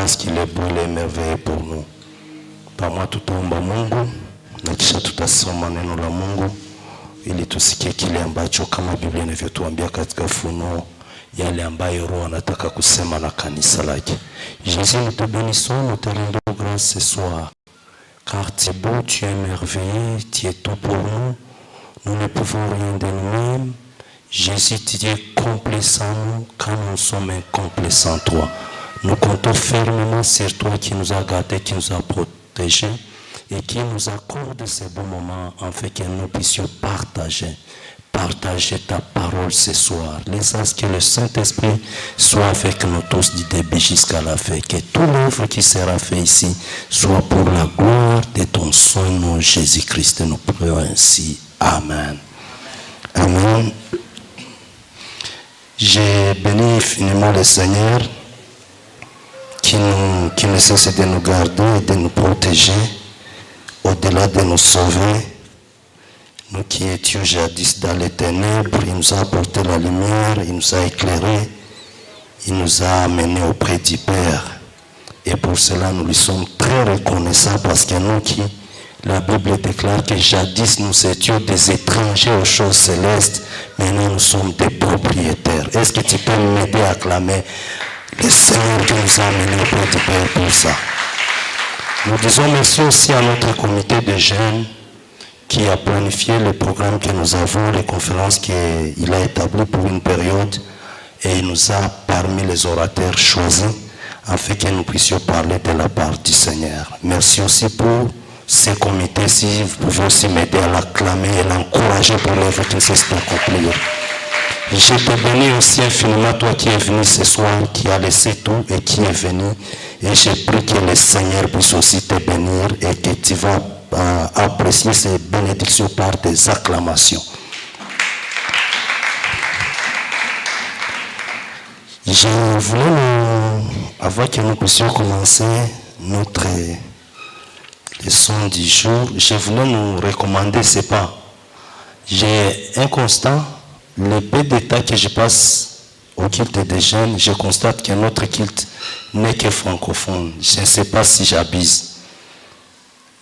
parce qu'il est beau, il est merveilleux pour nous. Par moi tutaomba Mungu na kisha tutasoma neno la Mungu ili tusikie kile ambacho kama Biblia inavyotuambia katika Ufunuo, yale ambayo Roho anataka kusema na kanisa lake. Jésus, nous te bénissons, nous te rendons grâce ce soir. Car tu es beau, tu es merveilleux, tu es tout pour nous. Nous ne pouvons rien de nous-mêmes. Jésus, tu es complet sans nous, car nous sommes incomplets sans toi. Nous comptons fermement sur toi qui nous a gardés, qui nous a protégés et qui nous accorde ces bons moments afin que nous puissions partager ta parole ce soir. Laisse que le Saint-Esprit soit avec nous tous du début jusqu'à la fin. Que tout l'œuvre qui sera fait ici soit pour la gloire de ton Saint nom Jésus-Christ. Nous prions ainsi. Amen. Amen. J'ai béni infiniment le Seigneur qui ne cesse de nous garder et de nous protéger au-delà de nous sauver. Nous qui étions jadis dans les ténèbres, il nous a apporté la lumière, il nous a éclairés, il nous a amenés auprès du Père. Et pour cela, nous lui sommes très reconnaissants parce que nous qui, la Bible déclare que jadis nous étions des étrangers aux choses célestes, maintenant nous sommes des propriétaires. Est-ce que tu peux m'aider à acclamer le Seigneur qui nous a amenés auprès du Père pour ça? Nous disons merci aussi à notre comité de jeunes qui a planifié le programme que nous avons, les conférences qu'il a établies pour une période, et il nous a parmi les orateurs choisis afin que nous puissions parler de la part du Seigneur. Merci aussi pour ces comités, si vous pouvez aussi m'aider à l'acclamer et l'encourager pour l'œuvre qui ne cesse d'accomplir. Je te bénis aussi infiniment, toi qui es venu ce soir, qui a laissé tout et qui est venu, et je prie que le Seigneur puisse aussi te bénir et que tu vas apprécier ces bénédictions par des acclamations. Je voulais, avant que nous puissions commencer notre leçon du jour, je voulais nous recommander ce pas. J'ai un constat, le peu de temps que je passe au culte des jeunes, je constate que notre culte n'est que francophone. Je ne sais pas si j'abuse.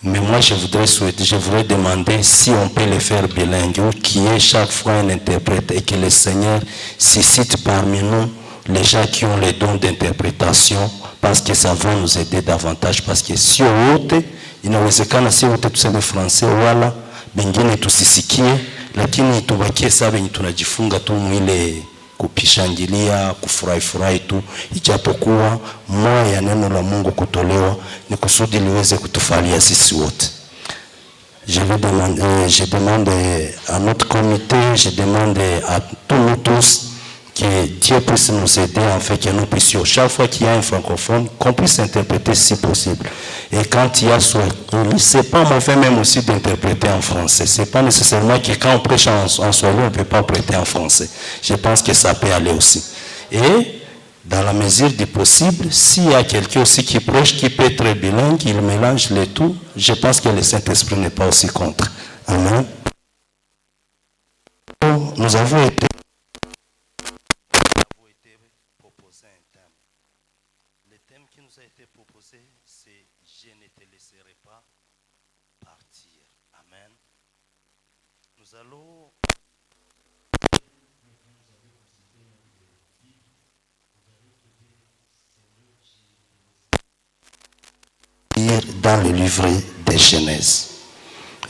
Mais moi, je voudrais demander si on peut le faire bilingue, qui est chaque fois un interprète, et que le Seigneur suscite parmi nous les gens qui ont les dons d'interprétation, parce que ça va nous aider davantage. Parce que si wote, inawezekana si wote tuseme français wala bengine tusisikie, lakini tubakie saa venye tunajifunga tu mwile kupishangilia, kufurahi tu, ijapokuwa moyo ya neno la Mungu kutolewa ni kusudi liweze kutufalia sisi wote. Je demande à notre comité, je demande à tous nous tous que Dieu puisse nous aider afin que nous puissions, chaque fois qu'il y a un francophone, qu'on puisse interpréter si possible. Et quand il y a soit, c'est pas mauvais même aussi d'interpréter en français. C'est pas nécessairement que quand on prêche en swahili, on ne peut pas prêter en français. Je pense que ça peut aller aussi. Et dans la mesure du possible, s'il y a quelqu'un aussi qui prêche, qui peut être bilingue, il mélange les tout, je pense que le Saint-Esprit n'est pas aussi contre. Amen. Nous avons été proposé un thème. Le thème qui nous a été proposé, c'est « Je ne te laisserai pas partir ». Amen. Nous allons dans le livre de Genèse.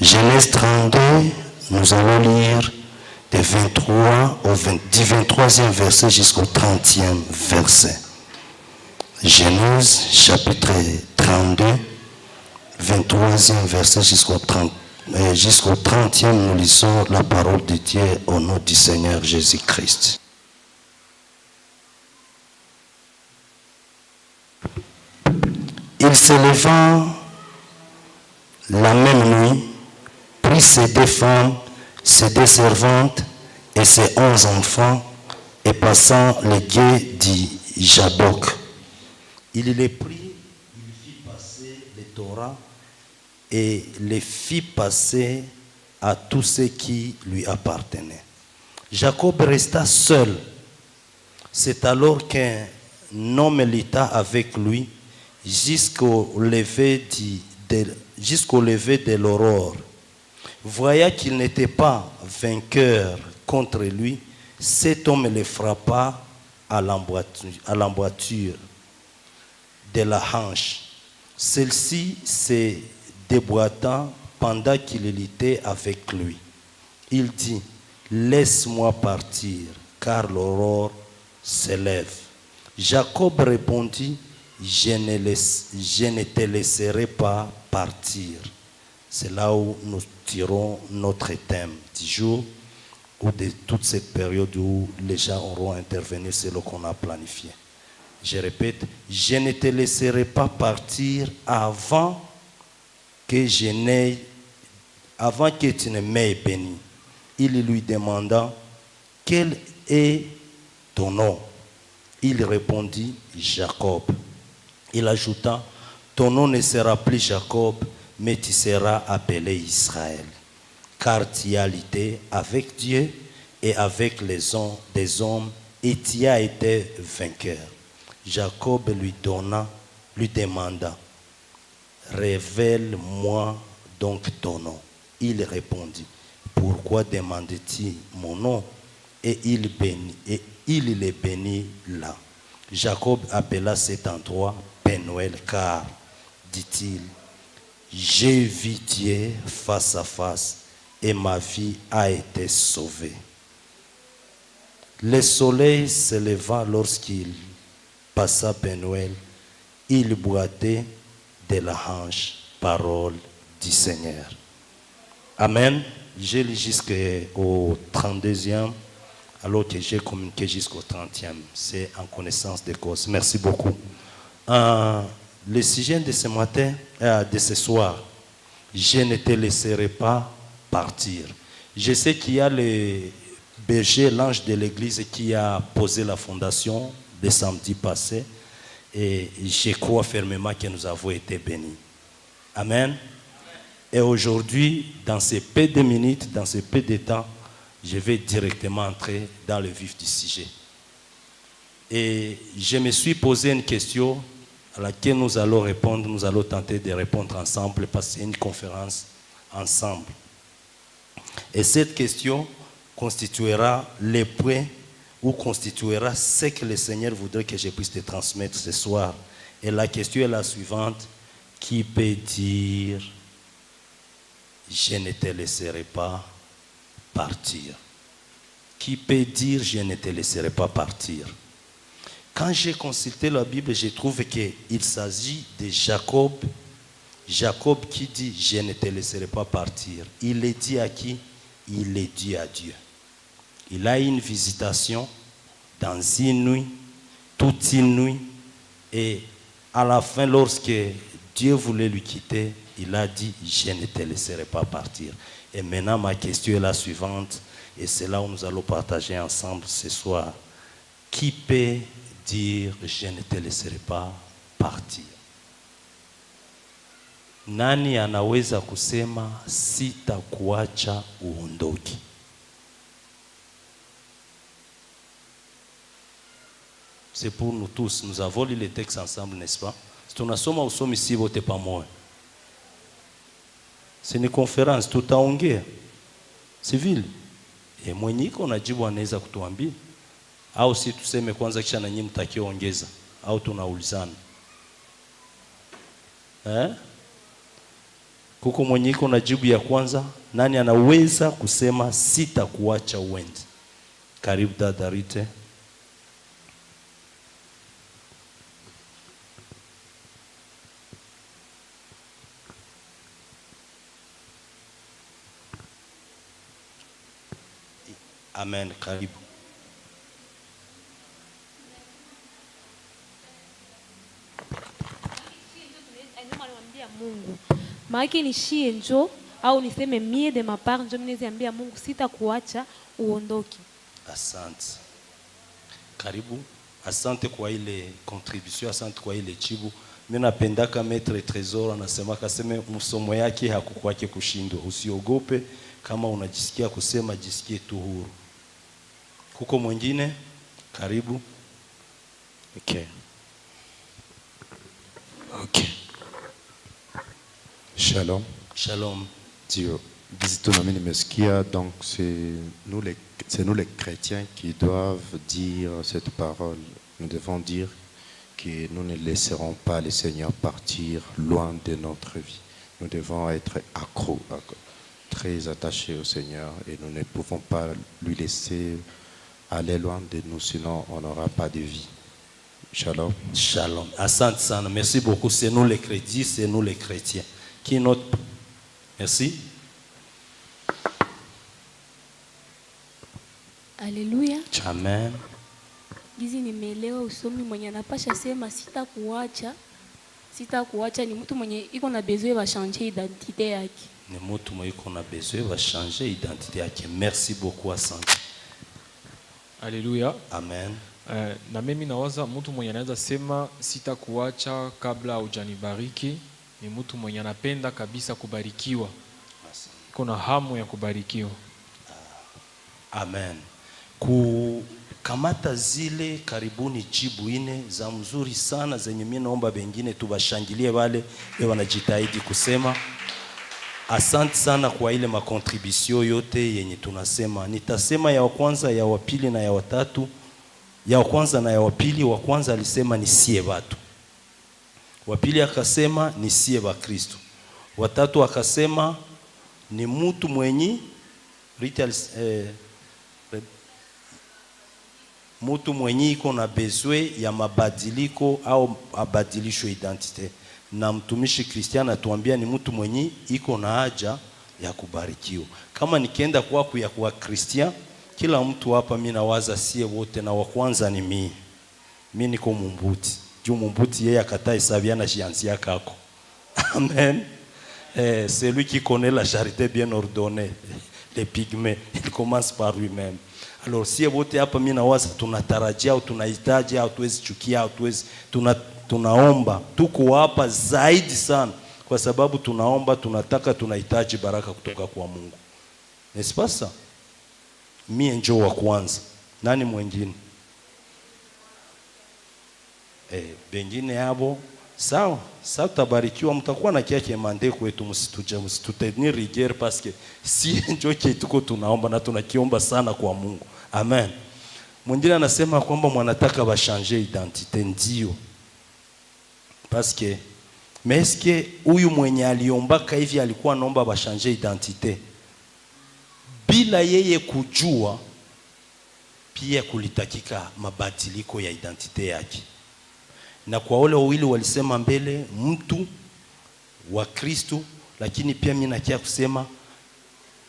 Genèse 32, nous allons lire du 23e verset jusqu'au 30e verset. Genèse chapitre 32, 23e verset jusqu'au 30e, nous lisons la parole de Dieu au nom du Seigneur Jésus-Christ. Il se levant la même nuit, prit ses 2 femmes, ses 2 servantes et ses 11 enfants, et passant le gué du Jabok, il les prit, il fit passer le Torah et les fit passer à tous ceux qui lui appartenaient. Jacob resta seul. C'est alors qu'un homme lutta avec lui jusqu'au lever de l'aurore. Voyant qu'il n'était pas vainqueur contre lui, cet homme le frappa à l'emboîture de la hanche. Celle-ci se déboîtant pendant qu'il luttait avec lui. Il dit, laisse-moi partir, car l'aurore se lève. Jacob répondit, je ne te laisserai pas partir. C'est là où nous tirons notre thème du jour, ou de toute cette période où les gens auront intervenu sur ce qu'on a planifié. Je répète, je ne te laisserai pas partir avant que tu ne m'aies béni. Il lui demanda, quel est ton nom? Il répondit, Jacob. Il ajouta, ton nom ne sera plus Jacob, mais tu seras appelé Israël, car tu as lutté avec Dieu et avec des hommes, et tu as été vainqueur. Jacob lui demanda, révèle-moi donc ton nom. Il répondit, pourquoi demandes-tu mon nom? Et il le bénit là. Jacob appela cet endroit Pénuel, car, dit-il, j'ai vu Dieu face à face et ma vie a été sauvée. Le soleil se leva lorsqu'il passa Pénuel. Il boitait de la hanche, parole du Seigneur. Amen. J'ai lu jusqu'au 32e, alors que j'ai communiqué jusqu'au 30e. C'est en connaissance de cause. Merci beaucoup. Le sujet de ce matin, de ce soir, je ne te laisserai pas partir. Je sais qu'il y a le berger, l'ange de l'église, qui a posé la fondation le samedi passé. Et je crois fermement que nous avons été bénis. Amen. Et aujourd'hui, dans ces peu de minutes, dans ces peu de temps, je vais directement entrer dans le vif du sujet. Et je me suis posé une question à laquelle nous allons répondre, nous allons tenter de répondre ensemble parce que c'est une conférence ensemble. Et cette question constituera les points ou constituera ce que le Seigneur voudrait que je puisse te transmettre ce soir. Et la question est la suivante, qui peut dire je ne te laisserai pas partir? Qui peut dire je ne te laisserai pas partir? Quand j'ai consulté la Bible, je trouve qu'il s'agit de Jacob. Jacob qui dit je ne te laisserai pas partir. Il le dit à qui? Il le dit à Dieu. Il a eu une visitation dans une nuit, toute une nuit, et à la fin, lorsque Dieu voulait lui quitter, il a dit, je ne te laisserai pas partir. Et maintenant, ma question est la suivante, et c'est là où nous allons partager ensemble ce soir. Qui peut dire, je ne te laisserai pas partir? Nani anaweza kusema sitakuacha uondoke? C'est pour nous tous. Nous avons lu les textes ensemble, n'est-ce pas? Si tunasoma usomi si wote pamoja. C'est une conférence, tutaongea. C'est vile. E mwenye iko najibu anaweza kutuambia. Au si tuseme kwanza kisha na nyinyi mtakiongeza au tunaulizana. Kuko mwenye iko najibu ya kwanza, nani anaweza kusema sitakuacha uende? Karibu dada Rite. Amen, karibu. Mungu. Maana ni shie njo au niseme mie de ma part njo mneziambia Mungu sitakuacha uondoke. Asante. Karibu. Asante kwa ile contribution, asante kwa ile chibu. Mimi napendaka Maître Trésor anasema kaseme msomo yake hakukwake kushindwa. Usiogope kama unajisikia kusema, jisikie tu huru. Kuko mwingine? Karibu. Okay. Ok. Shalom. Shalom. Dieu. Donc c'est nous les chrétiens qui doivent dire cette parole. Nous devons dire que nous ne laisserons pas le Seigneur partir loin de notre vie. Nous devons être accros, très attachés au Seigneur, et nous ne pouvons pas lui laisser aller loin de nous, sinon on n'aura pas de vie. Shalom. Shalom. Asante sana. Merci beaucoup. C'est nous les chrétiens, c'est nous les chrétiens. Qui note? Merci. Alléluia. Amen. Gizi nimeelewa usomi mwenye anapasha sema sitakuacha ni mtu mwenye iko na besoin va changer identité yake. Ni mtu mwenye iko na besoin va changer identité yake. Merci beaucoup, asante. Alléluia. Amen. Na mimi nawaza mtu mwenye anaweza sema sitakuacha kabla hujanibariki ni mtu mwenye anapenda kabisa kubarikiwa. Kuna hamu ya kubarikiwa. Amen. Kukamata zile karibuni jibu ine za mzuri sana zenye mimi naomba bengine tubashangilie wale wanajitahidi kusema. Asante sana kwa ile makontribution yote yenye tunasema. Nitasema ya kwanza, ya wapili na ya watatu. Ya kwanza na ya wapili. Wa kwanza alisema ni sie watu. Wapili akasema ni sie wa Kristo. Watatu akasema ni mtu mwenye mtu mwenye iko na besoin ya mabadiliko au abadilisho identite. Na mtumishi Kristiana atuambia ni mtu mwenye iko na haja ya kubarikiwa. Kama nikienda kwako ya kuwa Kristian, kila mtu hapa mimi nawaza sie wote, na wa kwanza ni mimi. Mimi niko mumbuti. Juu mumbuti yeye akataa Saviana jianzia kako. Amen. C'est lui qui connaît la charité bien ordonnée. Les pygmées, il commence par lui-même. Alors si wote hapa mimi nawaza tunatarajia au tunahitaji au tuwezi chukia au tuwezi tunaomba, tuko hapa zaidi sana kwa sababu tunaomba, tunataka, tunahitaji baraka kutoka kwa Mungu. N'est-ce pas ça? Mimi njoo wa kwanza. Nani mwingine? Bengine hapo sawa. Sasa tutabarikiwa, mtakuwa na kiasi mande kwetu, msitutenir rigueur parce que si njoo tuko tunaomba na tunakiomba sana kwa Mungu. Amen. Mwingine anasema kwamba mwanataka bashange identite, ndio. Parce que mais est-ce que huyu mwenye aliombaka hivi alikuwa anaomba bashange identite bila yeye kujua pia kulitakika mabadiliko ya identite yake? Na kwa wale wawili walisema mbele mtu wa Kristo, lakini pia mimi nakia kusema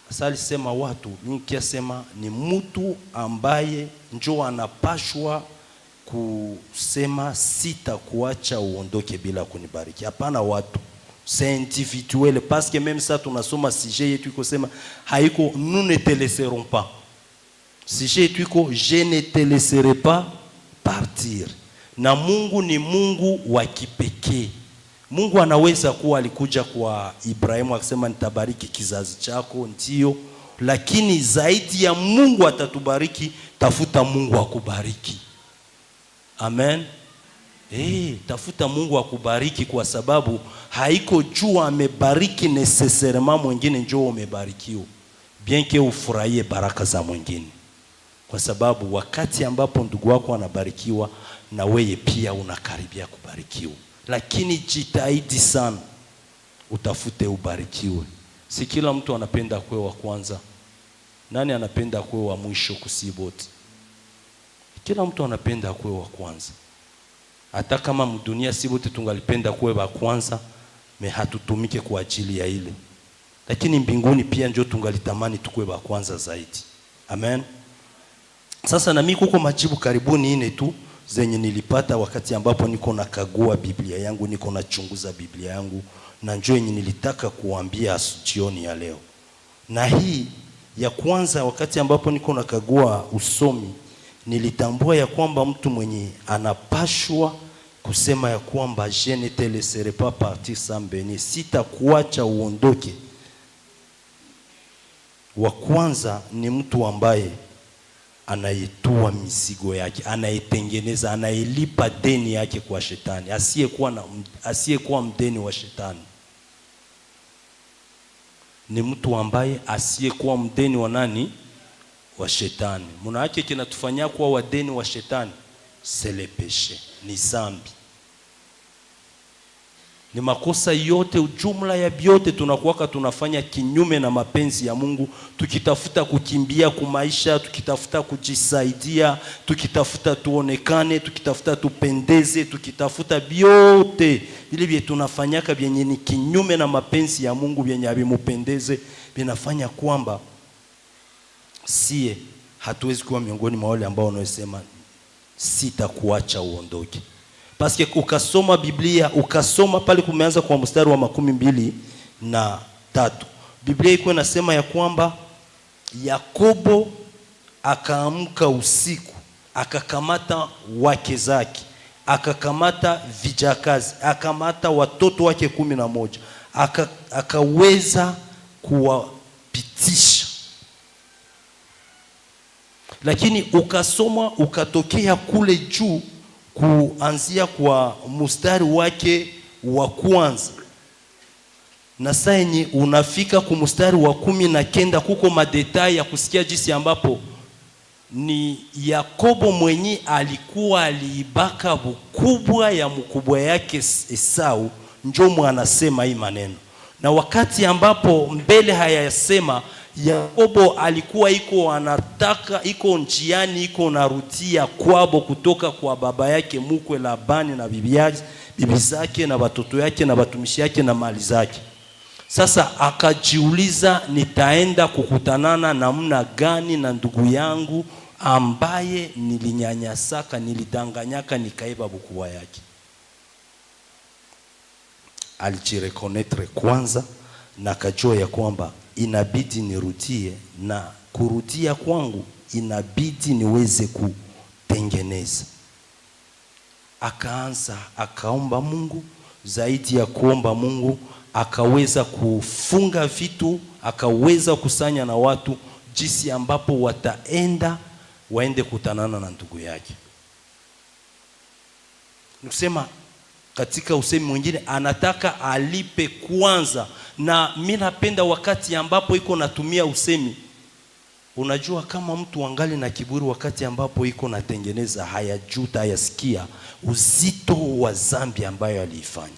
sasa alisema watu, mimi kia sema ni mtu ambaye njoo anapashwa kusema sitakuacha uondoke bila kunibariki. Hapana watu, c'est individuel, parce que même ça tunasoma sujet yetu iko sema haiko nous ne te laisserons pas. Sujet yetu iko je ne te laisserai pas partir. Na Mungu ni Mungu wa kipekee. Mungu anaweza kuwa alikuja kwa Ibrahimu akisema nitabariki kizazi chako, ndio, lakini zaidi ya Mungu atatubariki, tafuta Mungu akubariki. Amen. Tafuta Mungu akubariki, kwa sababu haiko jua amebariki necessairement mwingine njoo umebarikiwa. Bien que ufurahie baraka za mwingine. Kwa sababu wakati ambapo ndugu wako anabarikiwa na wewe pia unakaribia kubarikiwa. Lakini jitahidi sana utafute ubarikiwe. Si kila mtu anapenda kuwe wa kwanza. Nani anapenda kuwe wa mwisho kusiboti? Kila mtu anapenda kuwe wa kwanza. Hata kama mdunia sibote tungalipenda kuwe wa kwanza, me hatutumike kwa ajili ya ile. Lakini mbinguni pia njoo tungalitamani tukuwe wa kwanza zaidi. Amen. Sasa na mimi kuko majibu karibuni ine tu zenye nilipata wakati ambapo niko nakagua Biblia yangu, niko nachunguza Biblia yangu, na njoo yenye nilitaka kuambia jioni ya leo. Na hii ya kwanza, wakati ambapo niko nakagua usomi, nilitambua ya kwamba mtu mwenye anapashwa kusema ya kwamba je ne te laisserai pas partir sans bénir, sitakuacha uondoke. Wa kwanza ni mtu ambaye anayetua mizigo yake, anayetengeneza, anayelipa deni yake kwa shetani, asiyekuwa mdeni wa shetani. Ni mtu ambaye asiyekuwa mdeni wa nani? Wa shetani. Muna yake kinatufanyia kuwa wadeni wa shetani, c'est le péché, ni zambi. Ni makosa yote, ujumla ya vyote tunakuwaka tunafanya kinyume na mapenzi ya Mungu, tukitafuta kukimbia kumaisha, tukitafuta kujisaidia, tukitafuta tuonekane, tukitafuta tupendeze, tukitafuta vyote vile vile tunafanyaka vyenye ni kinyume na mapenzi ya Mungu, vyenye havimupendeze, vinafanya kwamba sie hatuwezi kuwa miongoni mwa wale ambao wanaosema sitakuacha uondoke. Paske ukasoma Biblia, ukasoma pale kumeanza kwa mstari wa 23, Biblia iko inasema ya kwamba Yakobo akaamka usiku, akakamata wake zake, akakamata vijakazi, akamata watoto wake 11, akaweza kuwapitisha. Lakini ukasoma ukatokea kule juu kuanzia kwa mstari wake wa kwanza, na saa yenye unafika ku mstari wa 19 kuko madetai ya kusikia jinsi ambapo ni Yakobo mwenye alikuwa aliibaka bukubwa ya mkubwa yake Esau, njomu anasema hii maneno. Na wakati ambapo mbele hayasema, Yakobo alikuwa iko njiani, iko narudia kwabo kutoka kwa baba yake mkwe Labani na bibi zake na watoto yake na watumishi yake na mali zake. Sasa akajiuliza, nitaenda kukutanana namna gani na ndugu yangu ambaye nilinyanyasaka, nilidanganyaka, nikaiba bukubwa yake. Alijirekonetre kwanza na akajua ya kwamba inabidi nirudie, na kurudia kwangu inabidi niweze kutengeneza. Akaanza akaomba Mungu, zaidi ya kuomba Mungu akaweza kufunga vitu, akaweza kusanya na watu jinsi ambapo waende kutanana na ndugu yake. Nikusema katika usemi mwingine anataka alipe kwanza. Na mimi napenda wakati ambapo iko natumia usemi, unajua kama mtu angali na kiburi, wakati ambapo iko natengeneza, hayajuta, hayasikia uzito wa dhambi ambayo aliifanya.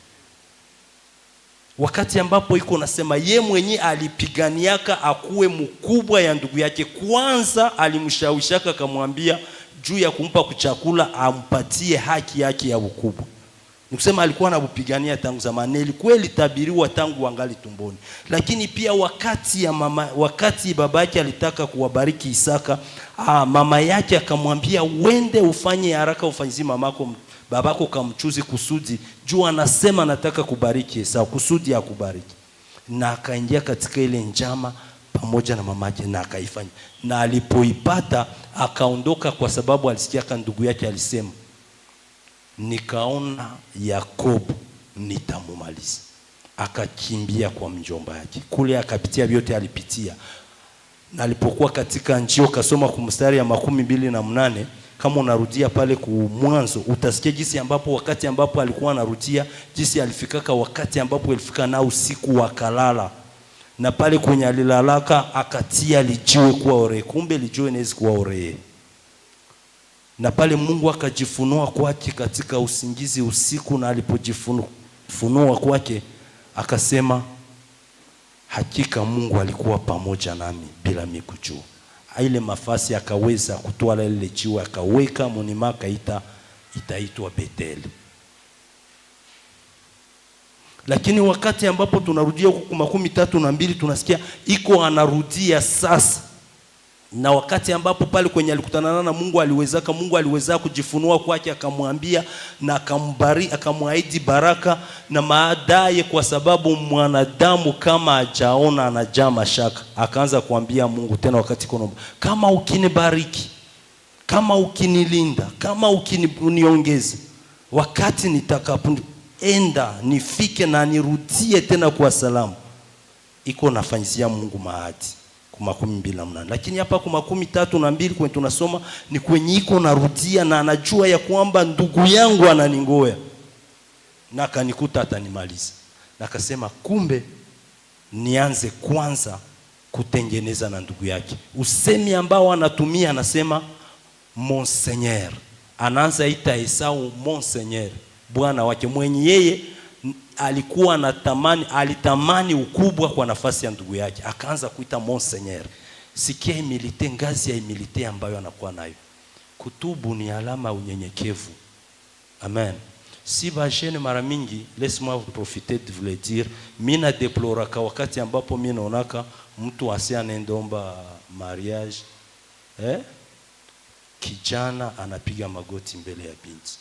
Wakati ambapo iko nasema ye mwenye alipiganiaka akuwe mkubwa ya ndugu yake, kwanza alimshawishaka akamwambia juu ya kumpa kuchakula ampatie haki yake ya ukubwa. Nikusema alikuwa anapigania tangu zamani, ilikuwa ilitabiriwa tangu angali tumboni. Lakini pia wakati baba yake alitaka kuwabariki Isaka, mama yake akamwambia uende ufanye haraka, ufanyizie mamako babako kamchuzi kusudi juu anasema nataka kubariki Esau, kusudi ya kubariki. Na akaingia katika ile njama pamoja na mamake na akaifanya. Na alipoipata akaondoka, kwa sababu alisikia ndugu yake alisema, nikaona Yakobo nitamumaliza. Akakimbia kwa mjomba yake. Kule akapitia vyote alipitia. Na alipokuwa katika njio, kasoma kumstari ya 28, kama unarudia pale kumwanzo utasikia jinsi ambapo wakati ambapo alikuwa anarudia, jinsi alifikaka wakati ambapo alifika na usiku wakalala. Na pale kwenye alilalaka akatia lijiwe kuwa ore, kumbe lijiwe inaweza kuwa ore. Na pale Mungu akajifunua kwake katika usingizi usiku, na alipojifunua kwake akasema, hakika Mungu alikuwa pamoja nami bila mimi kujua. Ile mafasi akaweza kutoa ile jiwe akaweka monima, itaitwa Beteli. Lakini wakati ambapo tunarudia huko 32 tunasikia iko anarudia sasa. Na wakati ambapo pale kwenye alikutana na Mungu aliweza kujifunua kwake, akamwambia na akamwahidi baraka. Na baadaye, kwa sababu mwanadamu kama hajaona anajaa mashaka, akaanza kuambia Mungu tena wakati kono, kama ukinibariki, kama ukinilinda, kama ukiniongeze, wakati nitakapoenda nifike na nirudie tena kwa salamu, iko nafanyizia Mungu maadi 12:8. Lakini hapa 13:2 kwenye tunasoma ni kwenye iko narudia na anajua ya kwamba ndugu yangu ananingoya na akanikuta atanimaliza. Na akasema kumbe nianze kwanza kutengeneza na ndugu yake. Usemi ambao anatumia anasema Monseigneur. Anaanza ita Esau Monseigneur, bwana wake mwenye yeye alikuwa alitamani ukubwa kwa nafasi ya ndugu yake. Akaanza kuita Monseigneur. Sikia humilite, ngazi ya humilite ambayo anakuwa nayo. Kutubu ni alama unyenyekevu. Amen. Si bajene mara mingi, laisse-moi profiter de vous le dire, mina deploraka wakati ambapo mimi naonaka mtu asianendomba mariage, kijana anapiga magoti mbele ya binti.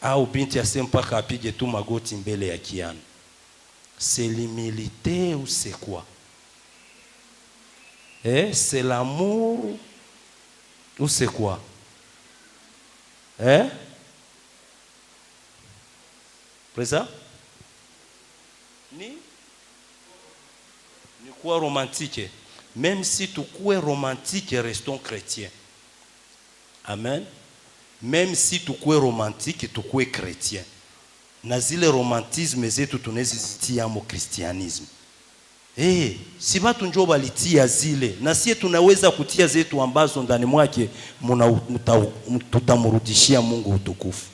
Au binti mpaka apige tu magoti mbele ya kiana. C'est l'humilité ou c'est quoi? C'est l'amour ou c'est quoi? Presa? Ni quoi romantique? Même si tu es romantique, restons chrétiens. Amen. Même si tu es romantique, tu es chrétien. Na zile romantisme zetu tunezitia mo kristianisme. Si watu njoo balitia zile, na sie tunaweza kutia zetu ambazo ndani mwake tutamrudishia Mungu utukufu.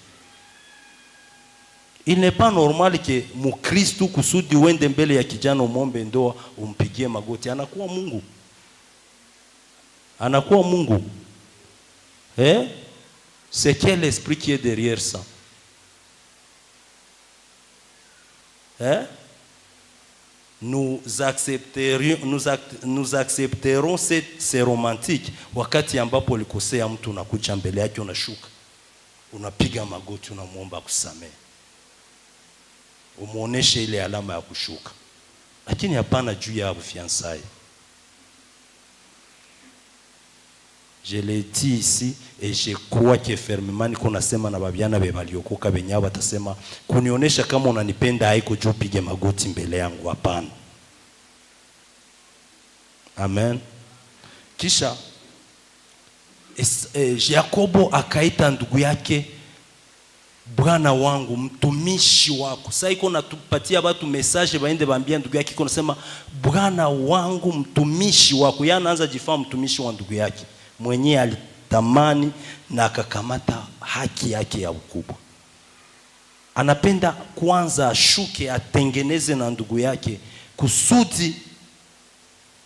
Il n'est pas normal que Mkristo kusudi uende mbele ya kijana umombe ndoa umpigie magoti. Anakuwa Mungu. Anakuwa Mungu. C'est quel esprit qui est derrière ça? Nous accepterons ces romantiques wakati ambapo ulikosea mtu unakuja mbele yake unashuka. Unapiga magoti unamuomba kusamehe. Umuoneshe ile alama ya kushuka. Lakini hapana juu ya fiançailles. Je l'ai dit ici et je crois que fermement niko nasema na babiana bebaliokoka benyao batasema kunionesha kama unanipenda haiko juu pige magoti mbele yangu, hapana. Amen. Kisha Yakobo akaita ndugu yake bwana wangu, mtumishi wako. Sasa iko natupatia watu message baende baambia ndugu yake, iko nasema bwana wangu, mtumishi wako. Yana anaanza jifaa mtumishi wa ndugu yake mwenye alitamani na akakamata haki yake ya ukubwa. Anapenda kwanza ashuke atengeneze na ndugu yake kusudi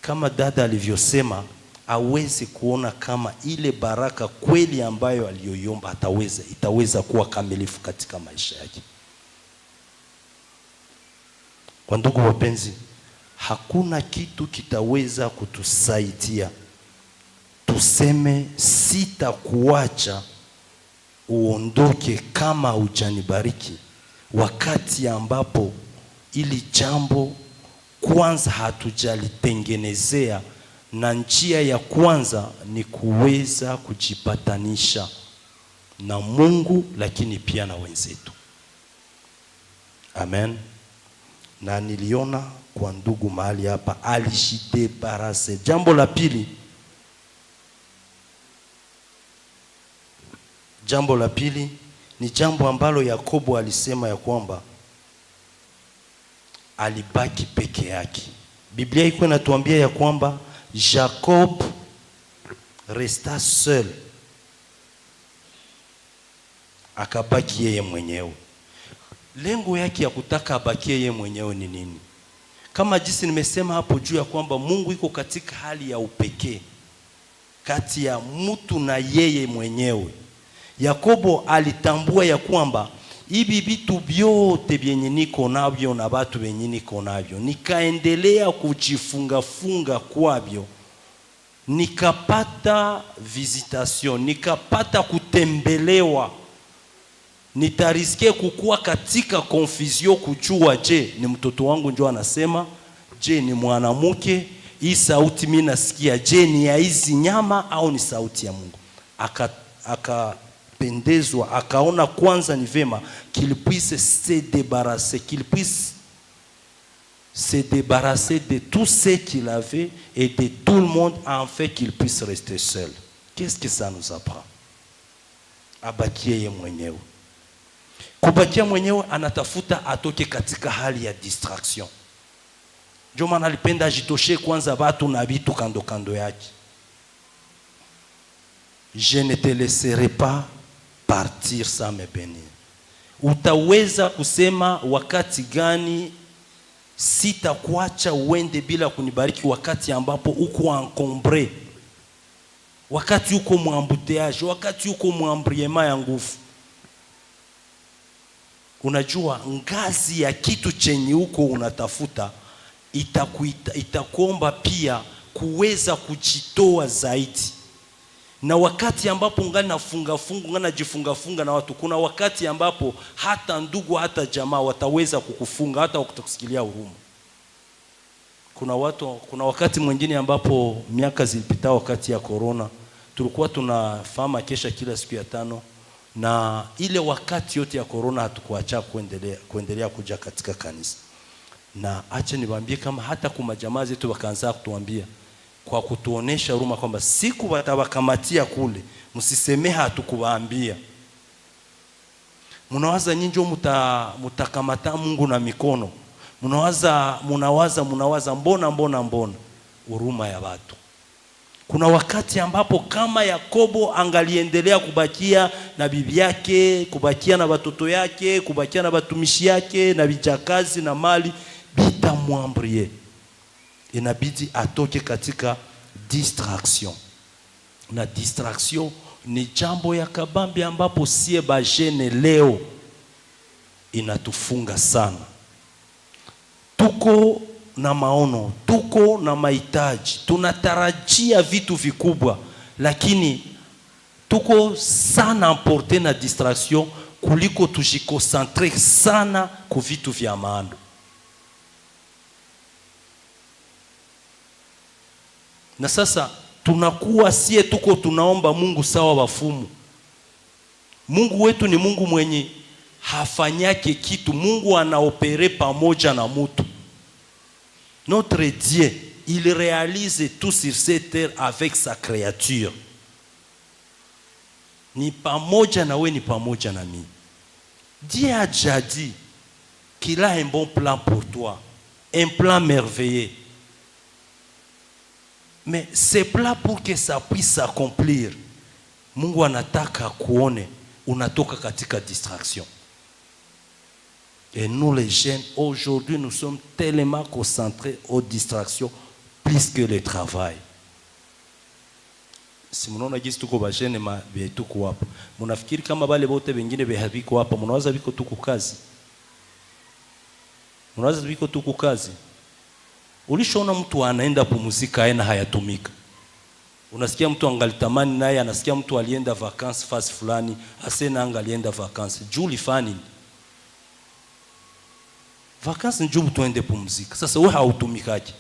kama dada alivyosema aweze kuona kama ile baraka kweli ambayo aliyoiomba itaweza kuwa kamilifu katika maisha yake. Kwa ndugu wapenzi, hakuna kitu kitaweza kutusaidia tuseme sitakuacha uondoke kama hujanibariki, wakati ambapo ili jambo kwanza hatujalitengenezea. Na njia ya kwanza ni kuweza kujipatanisha na Mungu, lakini pia na wenzetu. Amen. Na niliona kwa ndugu mahali hapa alijidebarase. Jambo la pili ni jambo ambalo Yakobo alisema ya kwamba alibaki peke yake. Biblia iko inatuambia ya kwamba Jacob resta seul. Akabaki yeye mwenyewe. Lengo yake ya kutaka abakie yeye mwenyewe ni nini? Kama jinsi nimesema hapo juu ya kwamba Mungu iko katika hali ya upekee kati ya mtu na yeye mwenyewe. Yakobo alitambua ya kwamba hivi vitu vyote vyenye niko navyo na watu wenye niko navyo, nikaendelea kujifunga kwavyo, nikapata visitation, nikapata kutembelewa, nitariske kukua katika confusion kujua je ni mtoto wangu njoo anasema, je ni mwanamke, hii sauti mimi nasikia, je ni ya hizi nyama au ni sauti ya Mungu. Akapendezwa, akaona kwanza ni vema qu'il puisse se débarrasser, qu'il puisse se débarrasser de tout ce qu'il avait et de tout le monde afin qu'il puisse rester seul. Qu'est-ce que ça nous apprend? Abakie yeye mwenyewe. Kubakia mwenyewe anatafuta atoke katika hali ya distraction. Ndio maana alipenda ajitoshe kwanza watu na vitu kando kando yake. Je ne te laisserai pas partir sans me bénir. Utaweza kusema wakati gani sitakuacha uende bila kunibariki, wakati ambapo uko encombré, wakati uko mwambuteage, wakati uko mwambriema ya nguvu. Unajua ngazi ya kitu chenye uko unatafuta itakuomba pia kuweza kujitoa zaidi. Na wakati ambapo ngani najifunga na watu, kuna wakati ambapo hata ndugu hata jamaa wataweza kukufunga, hata kukusikilia huruma. Kuna wakati mwingine ambapo miaka zilipita, wakati ya corona, tulikuwa tunafanya kesha kila siku ya 5, na ile wakati yote ya corona hatukuacha kuendelea kuja katika kanisa. Na acha niwaambie kama hata kwa jamaa zetu wakaanza kutuambia kwa kutuonesha huruma kwamba siku watawakamatia kule, msiseme hatukuwaambia. Mnawaza nyinyi mtakamata Mungu na mikono. Mnawaza mbona huruma ya watu. Kuna wakati ambapo kama Yakobo angaliendelea kubakia na bibi yake, kubakia na watoto yake, kubakia na watumishi yake na vijakazi na mali, bitamwambrie. Inabidi atoke katika distraction. Na distraction ni jambo ya kabambi ambapo sie bajene leo inatufunga sana. Tuko na maono, tuko na mahitaji, tunatarajia vitu vikubwa, lakini tuko sana emporté na distraction kuliko tujikosantre sana kwa vitu vya maana. Na sasa tunakuwa sie tuko tunaomba Mungu sawa wafumu. Mungu wetu ni Mungu mwenye hafanyake kitu. Mungu anaopere pamoja na mutu. Notre Dieu, il réalise tout sur cette terre avec sa créature. Ni pamoja na we, ni pamoja na mi. Dieu a déjà dit qu'il a un bon plan pour toi, un plan merveilleux. Mais c'est plan pour que ça puisse s'accomplir. Mungu anataka kuone unatoka katika distraction. Et nous les jeunes, aujourd'hui, nous sommes tellement concentrés aux distractions plus que le travail. Si mnaona jinsi tuko bajene tuko hapa, mnafikiri kama wale wote wengine behabiko hapa, mnawaza biko tuko kazi? Mnawaza biko tuko kazi? Ulishaona mtu anaenda pumzika aina hayatumika? Unasikia mtu angalitamani naye, anasikia mtu alienda vacances fasi fulani, asena angalienda vacances. Juli fani. Vacances njoo mtu aende pumzika. Sasa wewe hautumikaje?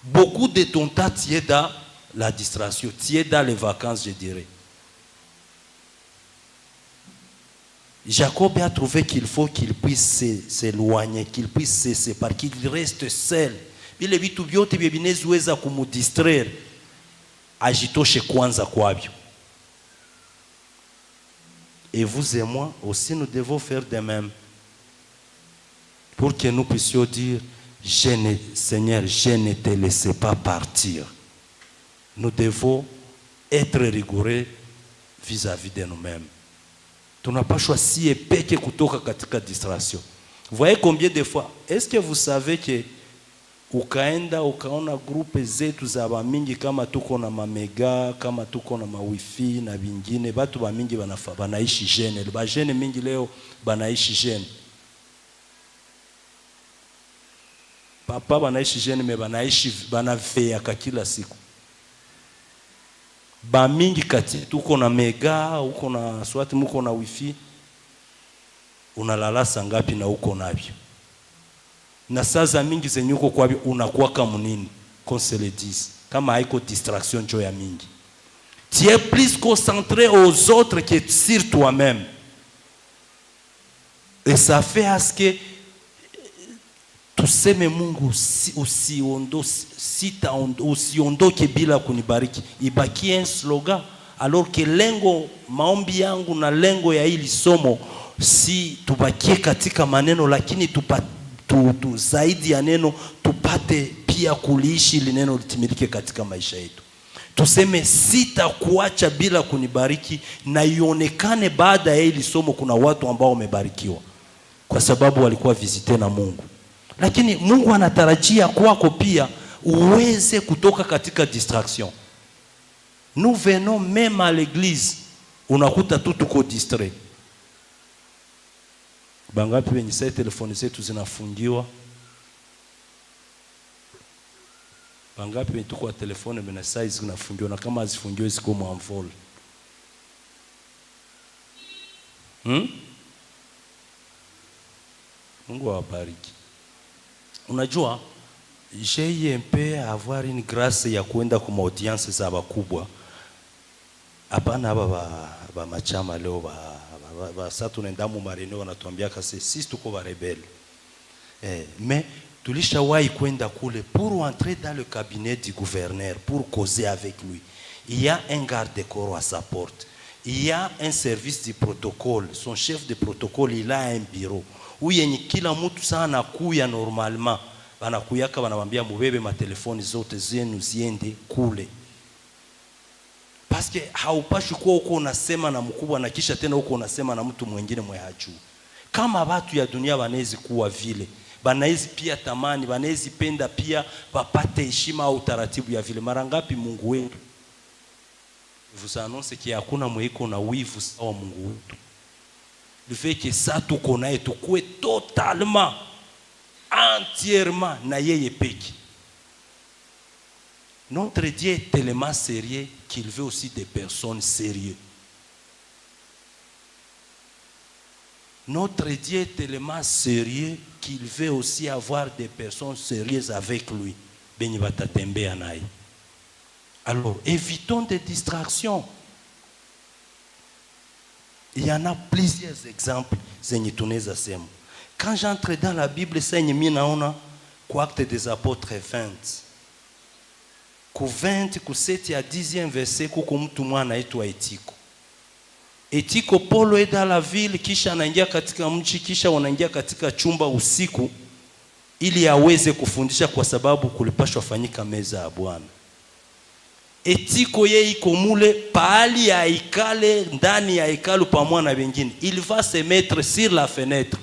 Beaucoup de ton temps tu es dans la distraction, tu es dans les vacances, je dirais. Jacob a trouvé qu'il faut qu'il puisse s'éloigner, qu'il puisse se séparer, qu'il reste seul. Bile vitu vyote vinaweza kumudistraire, ajitoshe kwanza kwavyo. Et vous et moi aussi, nous devons faire de même. Pour que nous puissions dire, Seigneur, je ne te laisse pas partir. Nous devons être rigoureux vis-à-vis de nous-mêmes. Tunapashwa si peke kutoka katika distraction. Voyez combien de fois, est-ce que vous savez que ukaona groupe zetu za bamingi, kama tuko na mamega, kama tuko na mawifi na vingine, batu bamingi banaishi jeune. Ba jeune mingi leo banaishi jeune. Papa banaishi jeune, me banavea kila siku. Ba mingi kati tuko na mega, uko na swati, muko na wifi, unalala sangapi na uko navyo. Na sasa mingi zenye uko kwavyo unakuwa kama nini? Conseil 10. Kama haiko distraction njo ya mingi. Tu es plus concentré aux autres que sur toi-même. Et ça fait à ce que tuseme Mungu usiondoke bila kunibariki, ibakie un slogan, alors que lengo maombi yangu na lengo ya hili somo si tubakie katika maneno, lakini zaidi ya neno tupate pia kuliishi ili neno litimilike katika maisha yetu. Tuseme sitakuacha bila kunibariki, na ionekane baada ya hili somo kuna watu ambao wamebarikiwa kwa sababu walikuwa visite na Mungu. Lakini Mungu anatarajia kwako pia uweze kutoka katika distraction. Nous venons même à l'église, unakuta tu tuko distrait. Bangapi wenye sasa telefoni zetu zinafungiwa? Bangapi wenye tuko telefoni mena size zinafungiwa, na kama hazifungiwa ziko mwanvol? Mungu awabariki. Unajua, j'ai un peu avoir une grâce ya kuenda kwa audience za bakubwa. Hapana haba machama leo sasa tunaenda mu marene wanatuambia kasi sisi tuko ba rebelle. Mais tulishawahi kwenda kule pour entrer dans le cabinet du gouverneur pour causer avec lui. Il y a un garde-corps à sa porte. Il y a un service du protocole. Son chef de protocole, il a un bureau. Uyenye kila mtu sana kuya normalement. Banakuyaka banamwambia mubebe matelefoni zote zenu ziende kule. Parce que haupashi kuwa uko unasema na mkubwa na kisha tena uko unasema na mtu mwingine mwe hajui. Kama watu ya dunia wanaweza kuwa vile, banaweza pia tamani, wanaweza penda pia wapate heshima au taratibu ya vile. Mara ngapi Mungu wetu vous annonce qu'il y a hakuna mwiko na wivu sawa Mungu wetu. Le fait que ça tuko naye tukue totalement entièrement na yeye peki. Notre Dieu est tellement sérieux qu'il veut aussi des personnes sérieuses. Notre Dieu est tellement sérieux qu'il veut aussi avoir des personnes sérieuses avec lui. Benye batatembea naye. Alors, évitons des distractions. Il y en a plusieurs exemples zenye tunaweza sema. Quand j'entre dans la Bible, senye mimi naona kwa Actes des Apôtres 20. Ku 20 ku 7 à 10e verset kuko mtu mwana aitwa Etiko. Etiko Paulo est dans la ville, kisha anaingia katika mji, kisha wanaingia katika chumba usiku ili aweze kufundisha kwa sababu kulipashwa fanyika meza ya Bwana. Etiko yeye iko mule pahali ya ikale ndani ya hekalu pamoja na wengine. Il va se mettre sur la fenêtre.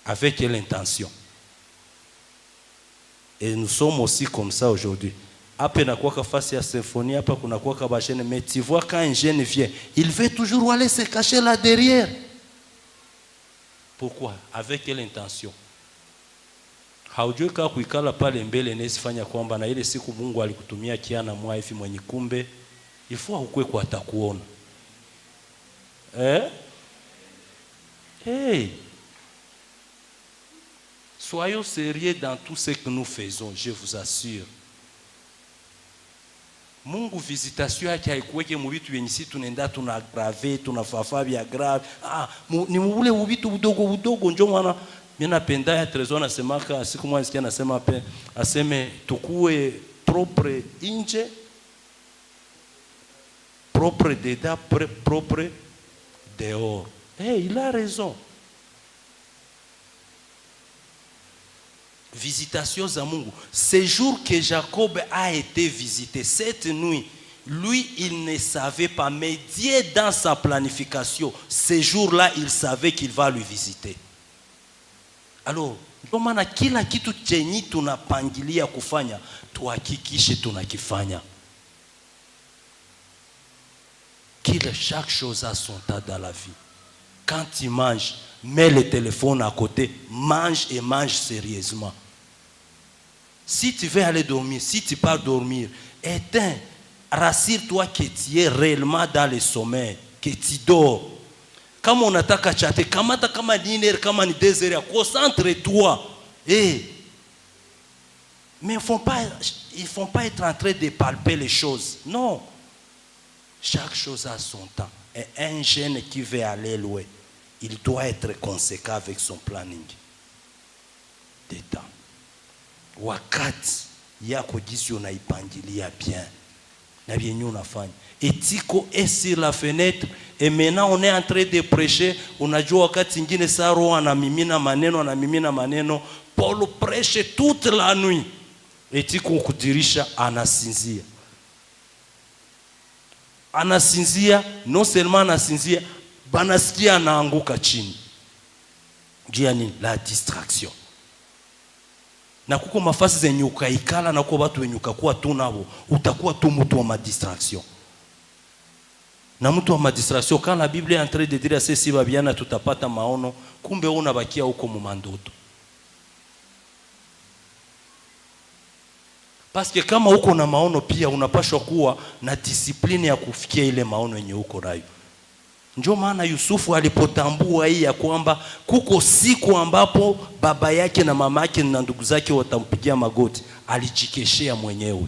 Avec quelle intention? Et nous sommes aussi comme ça aujourd'hui. Après na kwa face ya symphonie, hapa kuna kwa ba jeune, mais tu vois quand un jeune vient, il veut toujours aller se cacher là derrière. Pourquoi? Avec quelle intention? Haujui kaa kuikala pale mbele nesifanya kwamba na ile siku Mungu alikutumia kiana mwa hivi mwenye kumbe ifua ukwe kwa atakuona. Hey. Soyons sérieux dans tout ce que nous faisons, je vous assure. Mungu visitation yake haikuweke mu vitu yenye sisi tunaenda tunagrave, tunafafa vya grave. Ni ule vitu udogo ndio maana mimi napenda ya Trezor anasemaka siku moja nisikia anasema aseme tukue propre nje, propre dedans, propre dehors. Il a raison. Visitation za Mungu. Ce jour que Jacob a été visité, cette nuit, lui, il ne savait pas, mais Dieu dans sa planification, ce jour-là, il savait qu'il va lui visiter. Alors, ndio maana kila kitu chenye tunapangilia kufanya, tuhakikishe tunakifanya. Chaque chose a son temps dans la vie. Quand tu manges, mets le téléphone à côté, mange et mange sérieusement. Si tu veux aller dormir, si tu pars dormir, éteins, rassure-toi que tu es réellement dans le sommeil, que tu dors. Kama unataka chate, kamata kama ni 1 heure, kama ni 2 heures, concentre-toi. Mais ils ne font pas être en train de palper les choses. Non. Chaque chose a son temps. Et un jeune qui veut aller loin, il doit être conséquent avec son planning de temps. Wakati yako jinsi unaipangilia bien na bien unafanya. Etiko est sur la fenêtre et maintenant on est en train de prêcher. Unajua wakati ingine Saro anamimina maneno, Paul prêche toute la nuit. Etiko kudirisha anasinzia. Non seulement anasinzia, banasikia anaanguka chini. Jia nini? La distraction. Na kuko mafasi zenye ukaikala na kuko watu wenye ukakuwa tu nabo, utakuwa tu mtu wa madistraction. Na mtu wa madistraction, quand la Bible est en train de dire si babiana tutapata maono, kumbe unabakia huko mumandoto. Parce que kama uko na maono pia unapaswa kuwa na discipline ya kufikia ile maono yenye uko nayo. Ndio maana Yusufu alipotambua hii ya kwamba kuko siku ambapo baba yake na mama yake na ndugu zake watampigia magoti, alijikeshea mwenyewe.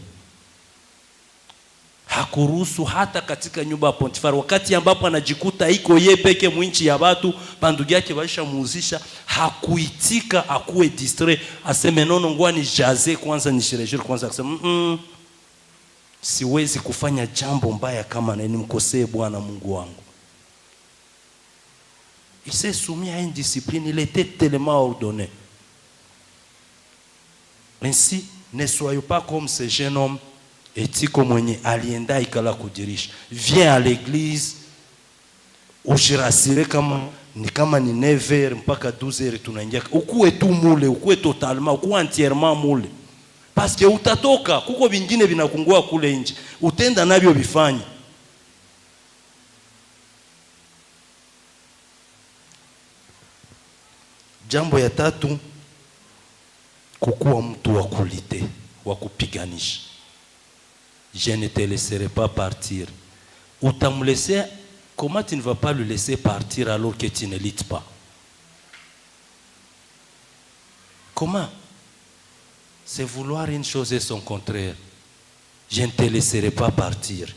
Hakuruhusu hata katika nyumba ya Potifari, wakati ambapo anajikuta iko yeye peke mwinchi ya watu, bandugu yake baisha muuzisha, hakuitika akuwe distrait, aseme nono ngoa ni jaze kwanza nishirejere kwanza, akasema siwezi kufanya jambo mbaya kama na nimkosee Bwana Mungu wangu. Il s'est soumis à une discipline, il était tellement ordonné. Ainsi, ne soyez pas comme ce jeune homme Etiko mwenye alienda ikala kudirisha. Viens à l'église, ujirasire kama ni 9h mpaka 12h tunaingia. Ukuwe tu mule, ukuwe totalement, ukuwe entièrement mule. Parce que utatoka, kuko vingine vinakungua kule nje. Utenda navyo bifanya. Jambo ya tatu, kukuwa mtu wa kulite, wa kupiganisha. Je ne te laisserai pas partir. Ou tu me laisser, comment tu ne vas pas le laisser partir alors que tu ne luttes pas? Comment? C'est vouloir une chose et son contraire. Je ne te laisserai pas partir.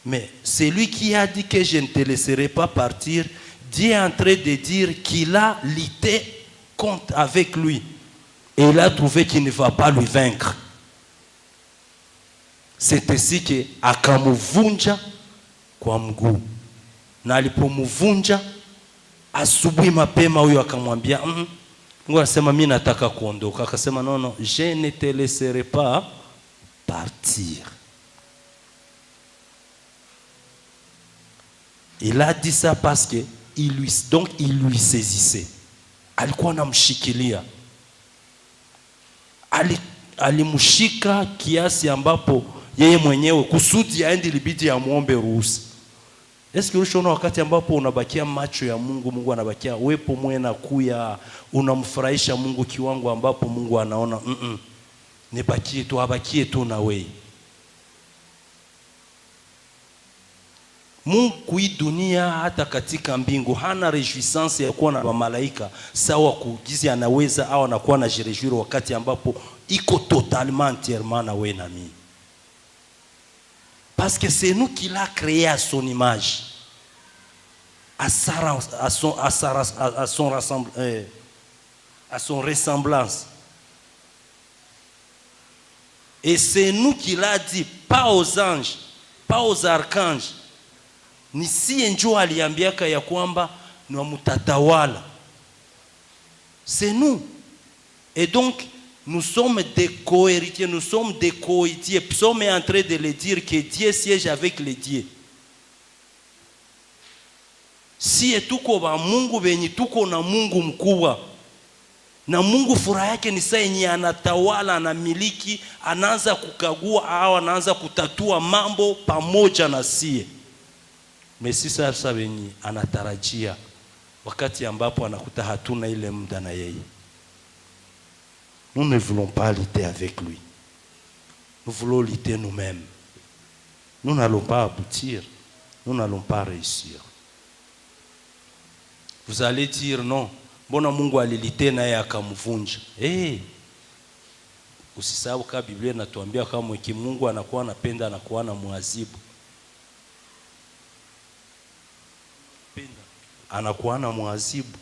Mais celui qui a dit que je ne te laisserai pas partir, Dieu est en train de dire qu'il a lutté avec lui. Et il a trouvé qu'il ne va pas lui vaincre. C'est ainsi que akamuvunja kwa mguu. Na alipomuvunja asubuhi mapema huyo akamwambia Mungu anasema mimi nataka kuondoka. Akasema non, je ne te laisserai pas partir. Il a dit ça parce que il lui saisissait. Alikuwa anamshikilia. Alimshika kiasi ambapo yeye mwenyewe kusudi aende libidi ya muombe ruhusa. Eske ulishaona wakati ambapo unabakia macho ya Mungu, Mungu anabakia wepo mwena kuya, unamfurahisha Mungu kiwango ambapo Mungu anaona nibakie tu, abakie tu na wewe. Mungu hii dunia hata katika mbingu hana rejoissance ya kuwa na malaika sawa kugizi anaweza au anakuwa na jirejuro wakati ambapo iko totalement entièrement na wewe na mimi. Parce que c'est nous qui l'a créé à son image, à son ressemblance. Et c'est nous qui l'a dit, pas aux anges, pas aux archanges. Ni si njoo aliambiaka ya kwamba ni mutatawala. C'est nous. Et donc nous sommes des co-héritiers, nous sommes des co-héritiers. Psaume est en train de le dire que Dieu siège avec les dieux. Si tuko ba Mungu benye tuko na Mungu mkubwa. Na Mungu furaha yake ni saa yenye anatawala, anamiliki, anaanza kukagua au anaanza kutatua mambo pamoja na sie. Mesi sasa benye anatarajia wakati ambapo anakuta hatuna ile muda na yeye. Nous ne voulons pas lutter avec lui. Nous voulons lutter nous-mêmes. Nous n'allons pas aboutir. Nous n'allons pas réussir. Vous allez dire non. Mbona Mungu alilite naye akamvunja. Usisahau kama Biblia inatuambia kama Mungu anakuwa anapenda anakuwa na muadhibu. anakuwa na mwazibu.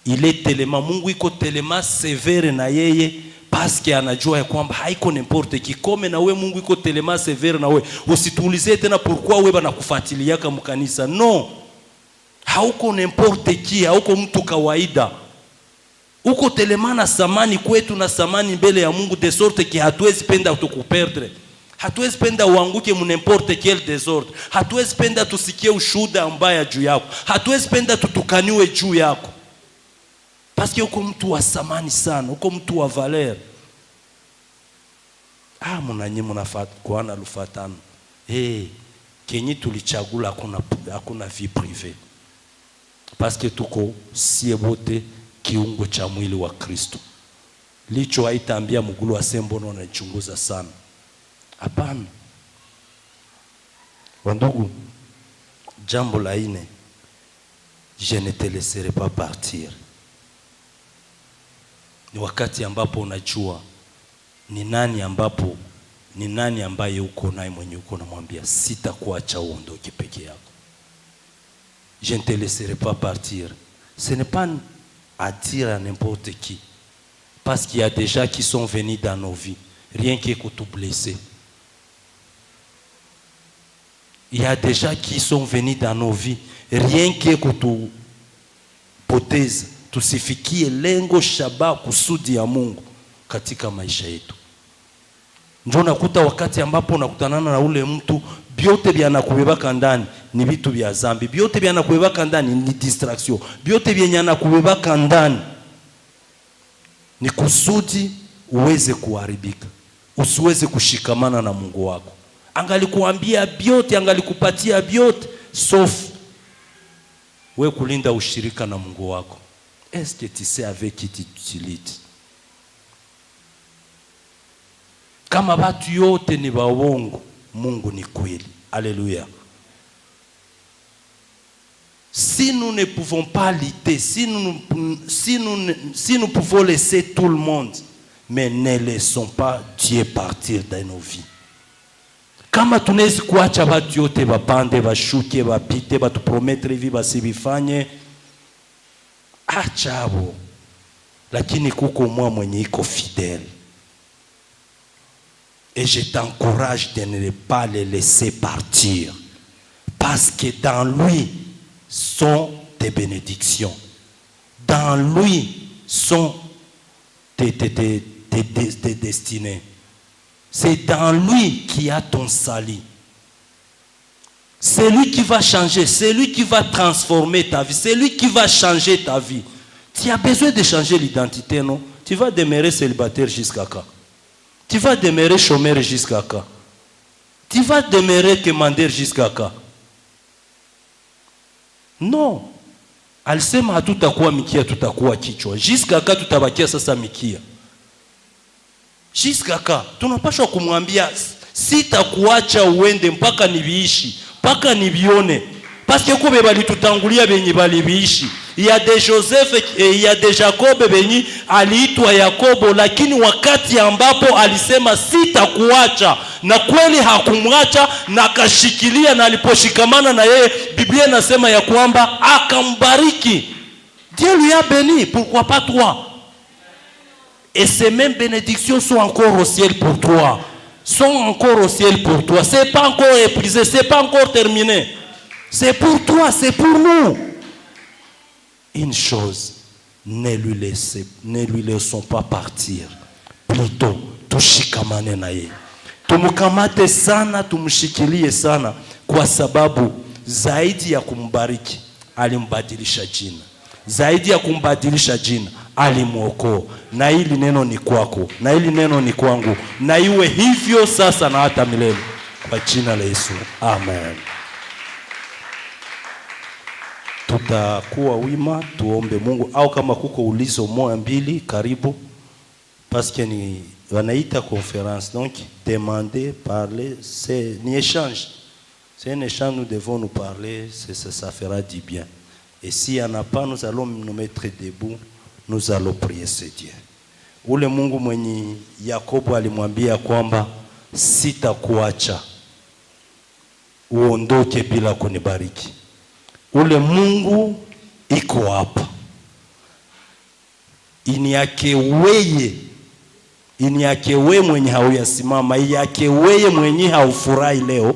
Ile telema Mungu iko telema severe na yeye, paske anajua ya kwamba haiko n'importe qui. Kome na we Mungu iko telema severe na we, usituulize tena pourquoi we banakufuatilia kama kanisa. No, hauko n'importe qui, hauko mtu kawaida. Uko telema na samani kwetu na samani mbele ya Mungu, de sorte ki hatuwezi penda tukuperdre. Hatuwezi penda uanguke mu n'importe quel désordre. Hatuwezi penda tusikie ushuhuda mbaya juu yako. Hatuwezi penda tutukaniwe juu yako. Parce que uko mtu wa samani sana, uko mtu wa valeur. Mnanyi mnafata kuana lufatano. Kenyi tulichagula hakuna vie privée. Parce que tuko sie bote kiungo cha mwili wa Kristo. Licho haitaambia mgulu asembono na chunguza sana. Hapana. Wandugu, jambo la ine, je ne te laisserai pas partir. Ni wakati ambapo unajua ni nani ambaye uko naye, mwenye uko namwambia sitakuacha uondoke peke yako. Je ne te laisserai pas partir. Ce n'est pas à dire à n'importe qui, parce qu'il y a des gens qui sont venus dans nos vies rien que pour te blesser. Il y a des gens qui sont venus dans nos vies rien que pour te poteza tusifikie lengo shaba kusudi ya Mungu katika maisha yetu. Ndio nakuta wakati ambapo unakutanana na ule mtu, biote byanakubebaka ndani ni vitu vya zambi, biote byanakubebaka ndani ni distraction, biote byanakubebaka ndani ni kusudi uweze kuharibika, usiweze kushikamana na Mungu wako. Angalikuambia biote, angalikupatia biote, sauf we kulinda ushirika na Mungu wako. Est-ce que tu sais avec qui tu utilises? Kama watu yote ni waongo, Mungu ni kweli. Alléluia. Si nous ne pouvons pas lutter, si nous pouvons laisser tout le monde, mais ne laissons pas Dieu partir dans nos vies. Kama tunaweza kuacha watu yote wapande, washuke, wapite, batuprometre hivi basibifanye, achabo. Lakini kuko mwa mwenye iko fidèle. Et je t'encourage de ne pas les laisser partir. Parce que dans lui sont tes bénédictions. Dans lui sont tes destinées. C'est dans lui qu'il y a ton salut. C'est lui qui va changer, c'est lui qui va transformer ta vie, c'est lui qui va changer ta vie. Tu as besoin de changer l'identité, non? Tu vas demeurer célibataire jusqu'à quand? Tu vas demeurer chômeur jusqu'à quand? Tu vas demeurer commander jusqu'à quand? Non. Alisema hatutakuwa mikia, tutakuwa kichwa. Jusqu'à quand tutabakia sasa mikia? Jusqu'à quand? Tunapaswa kumwambia sitakuacha uende mpaka nibiishi, mpaka nibione. Parce que kwa bali tutangulia benye bali biishi. Il y a des Joseph et il y a des Jacob benye aliitwa Yakobo, lakini wakati ambapo alisema sitakuacha, na kweli hakumwacha na akashikilia, na aliposhikamana na yeye Biblia inasema ya kwamba akambariki. Dieu lui a béni, pourquoi pas toi? Et ces mêmes bénédictions sont encore au ciel pour toi. Sont encore au ciel pour toi. C'est pas encore épuisé, c'est pas encore terminé. C'est pour toi, c'est pour nous. Une chose, ne lui laissons pas partir. Plutôt, tushikamane na yeye. Tumkamate sana, tumshikilie sana, kwa sababu zaidi ya kumbariki alimbadilisha jina. Zaidi ya kumbadilisha jina alimuokoa. Na hili neno ni kwako, na hili neno ni kwangu, na iwe hivyo sasa na hata milele, kwa jina la Yesu. Amen. Tutakuwa wima tuombe Mungu, au kama kuko ulizo moja mbili karibu, parce que ni wanaita conférence, donc demander, parler, c'est un échange. C'est un échange, nous devons nous parler, ça fera du bien. Et s'il n'y en a pas, nous allons nous mettre debout, nous allons prier ce Dieu. Ule Mungu mwenye Yakobo alimwambia kwamba sitakuacha uondoke bila kunibariki. ule Mungu iko hapa. Ini yake weye mwenye hauyasimama, yake weye mwenye haufurahi leo,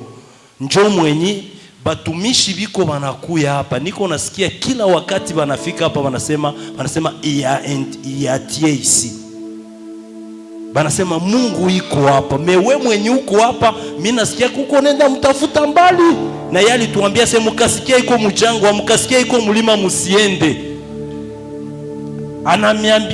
njo mwenye batumishi biko wanakuya hapa. Niko nasikia kila wakati wanafika hapa wanasema iatie isi. Banasema Mungu iko hapa. Mewe mwenye uko hapa, mimi nasikia kuko nenda mtafuta mbali. Na yali tuambia sema mkasikia iko mjango, mkasikia iko mlima musiende.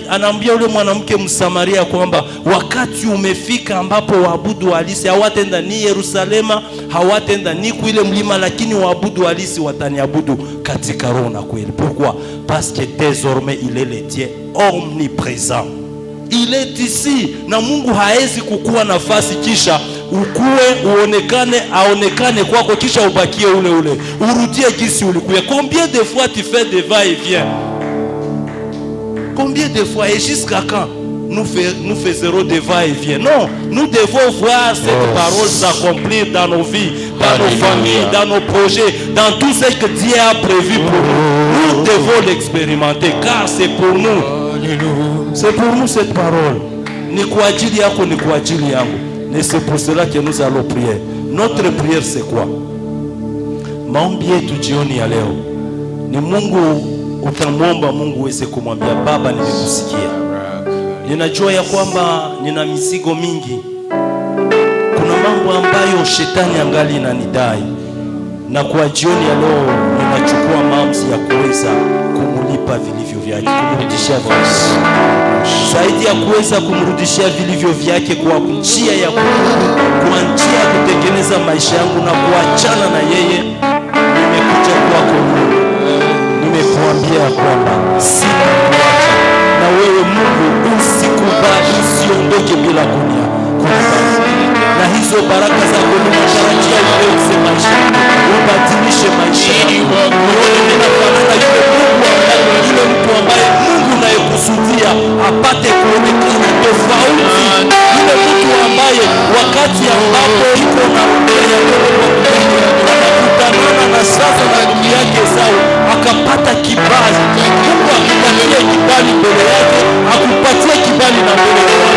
Anaambia ule mwanamke Msamaria kwamba wakati umefika ambapo waabudu halisi hawatenda ni Yerusalema, hawatenda ni kuile mlima, lakini waabudu halisi wataniabudu katika roho na kweli. Pourquoi? Parce que désormais il est le Dieu omniprésent. Il est ici. Na Mungu haezi kukua nafasi kisha ukue uonekane aonekane kwako kisha ubakie ule urudie kisi ulikuya. Combien de fois tu fais des va-et-vient? Combien de fois et jusqu'à quand nous faiserons des va-et-vient? Non, nous devons voir cette parole s'accomplir dans nos vies, dans nos familles, dans nos projets, dans tout ce que Dieu a prévu pour nous. Nous devons l'expérimenter car c'est pour nous. C'est pour nous cette parole. Ni kwa ajili yako, ni kwa ajili yangu. Et c'est pour cela que nous allons prier. Notre prière c'est quoi? Maombi yetu jioni ya leo ni Mungu. Utamwomba Mungu uweze kumwambia Baba, nimekusikia. Ninajua ya kwamba nina mizigo mingi. Kuna mambo ambayo shetani angali inanidai. Na kwa jioni ya leo ninachukua maamuzi ya kuweza kumulipa vilivyo vyake, kumrudishia vyake. Zaidi ya kuweza kumrudishia vilivyo vyake kwa njia ya kwa njia ya kutengeneza maisha yangu na kuachana na yeye, nimekuja kwako Mungu. Nimekuambia kwamba sitakuacha. Na wewe Mungu usikubali usiondoke bila kunibariki. Na hizo baraka zako ninatarajia uweze maisha yangu, ubadilishe maisha yangu. Wewe ninafanana yule Mungu ambaye yule mtu ambaye Mungu anayekusudia apate kuonekana tofauti. Yule mtu ambaye wakati ambapo iko na mbele anakutanana na sasa na ndugu yake Esau akapata kibali. Mungu akupatie kibali mbele yake, akupatie kibali na mbele yake.